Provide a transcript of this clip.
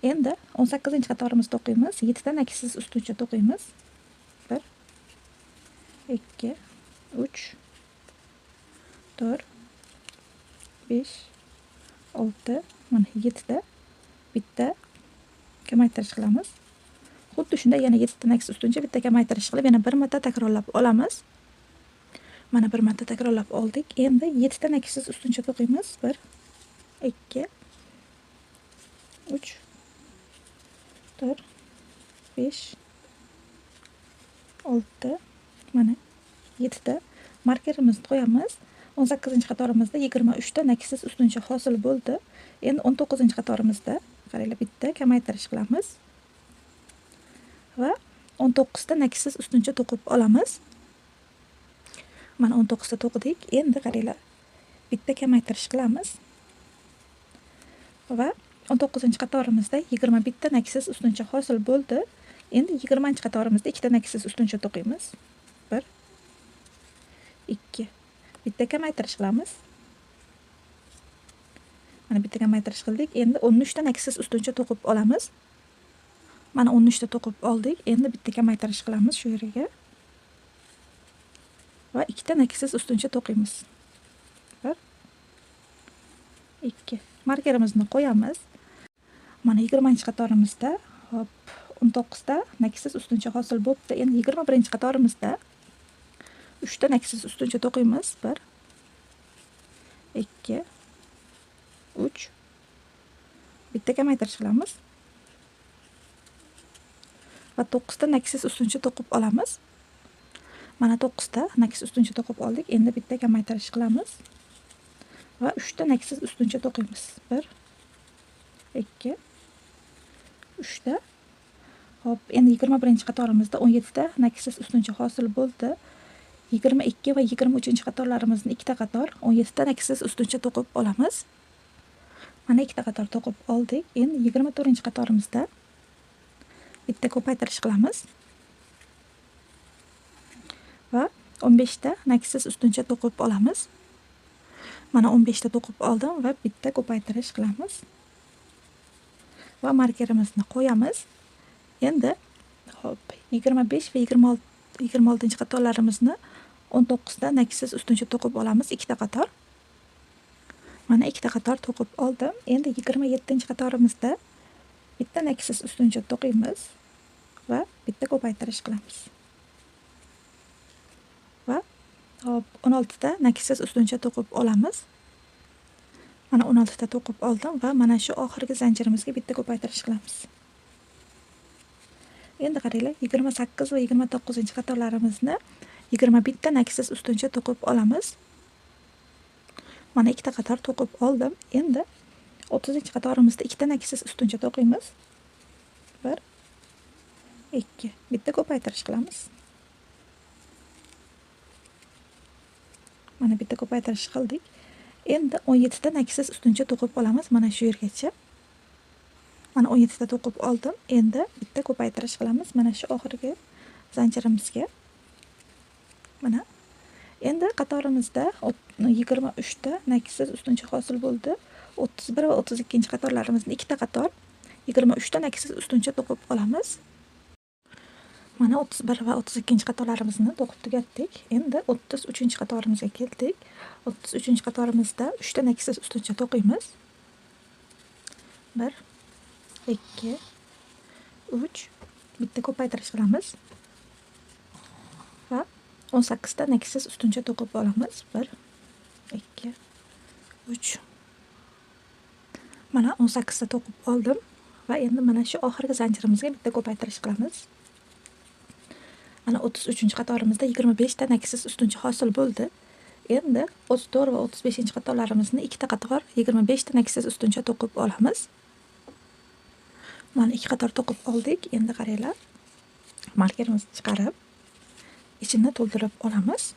Endi 18-qatorimizni o'qiymiz. 7 dan naksiz ustuncha to'qiymiz. 1 2 3 4 5 6 mana 7 da bitta kamaytirish qilamiz. Xuddi shunda yana 7 dan naksiz ustuncha bitta kamaytirish qilib yana bir marta takrorlab olamiz. Mana bir marta takrorlab oldik. Endi 7 dan naksiz ustuncha to'qiymiz. 1 2 3 4 5 6 mana 7 da markerimizni qo'yamiz. 18-qatorimizda 23 ta naksiz ustuncha hosil bo'ldi. Endi 19-qatorimizda qaranglar bitta kamaytirish qilamiz va 19 ta naksiz ustuncha to'qib olamiz. Mana 19 ta to'qidik. Endi qaranglar bitta kamaytirish qilamiz va 19-qatorimizda 21 ta naksiz ustuncha hosil bo'ldi. Endi 20-qatorimizda 2 ta naksiz ustuncha to'qiymiz. 1 2 bitta kamaytirish qilamiz. Mana bitta kamaytirish qildik. Endi 13 ta naksiz ustuncha to'qib olamiz. Mana 13 ta to'qib oldik. Endi bitta kamaytirish qilamiz shu yerga. Va 2 ta naksiz ustuncha to'qiymiz. 1 2 markerimizni qo'yamiz. Mana 20-qatorimizda hop 19 ta naksiz ustuncha hosil bo'ldi. Endi 21-qatorimizda 3 ta naksiz ustuncha to'qiymiz. 1 2 3 bitta kamaytirish qilamiz va 9 ta naksiz ustuncha to'qib olamiz. Mana 9 ta naksiz ustuncha to'qib oldik. Endi bitta kamaytirish qilamiz va 3 ta naksiz ustuncha to'qiymiz. 1 2 3 ta. Hop, endi 21-qatorimizda 17 ta naksiz ustuncha hosil bo'ldi. 22 va 23-qatorlarimizni ikkita qator 17 ta naksiz ustuncha to'qib olamiz. Mana ikkita qator to'qib oldik. Endi 24-qatorimizda bitta ko'paytirish qilamiz va 15 ta naksiz ustuncha to'qib olamiz. Mana 15 ta to'qib oldim va bitta ko'paytirish qilamiz va markerimizni qo'yamiz. Endi hop 25 va 26-qatorlarimizni 19 ta naksiz ustuncha to'qib olamiz. Ikkita qator. Mana ikkita qator to'qib oldim. Endi 27-qatorimizda bitta naksiz ustuncha to'qiymiz va bitta ko'paytirish qilamiz. Va hop 16 ta naksiz ustuncha to'qib olamiz. Mana 16 ta to'qib oldim va mana shu oxirgi zanjirimizga bitta ko'paytirish qilamiz. Endi qaranglar 28 va 29-qatorlarimizni 21 ta naksiz ustuncha to'qib olamiz. Mana ikkita qator to'qib oldim. Endi 30-qatorimizda 2 ta naksiz ustuncha to'qiymiz. 1 2 bitta ko'paytirish qilamiz. Mana bitta ko'paytirish qildik. Endi 17 ta naksiz ustuncha to'qib olamiz. Mana shu yergacha. Mana 17 ta to'qib oldim. Endi bitta ko'paytirish qilamiz. Mana shu oxirgi zanjirimizga. Mana. Endi qatorimizda 23 ta naksiz ustuncha hosil bo'ldi. 31 va 32-qatorlarimizni ikkita qator 23 ta naksiz ustuncha to'qib olamiz. Mana 31 va 32-qatorlarimizni to'qib tugatdik. Endi 33-qatorimizga keldik. 33-qatorimizda 3 ta naksiz ustuncha to'qiymiz. 1 2 3 bitta ko'paytirish qilamiz va 18 ta naksiz ustuncha to'qib olamiz. 1 2 3 mana 18 ta to'qib oldim va endi mana shu oxirgi zanjirimizga bitta ko'paytirish qilamiz. Mana 33-qatorimizda 25 ta naksiz ustuncha hosil bo'ldi. Endi 34 va 35-qatorlarimizni ikkita qator 25 ta naksiz ustuncha to'qib olamiz. Mana 2 qator to'qib oldik. Endi qaranglar. Markerimizni chiqarib ichini to'ldirib olamiz.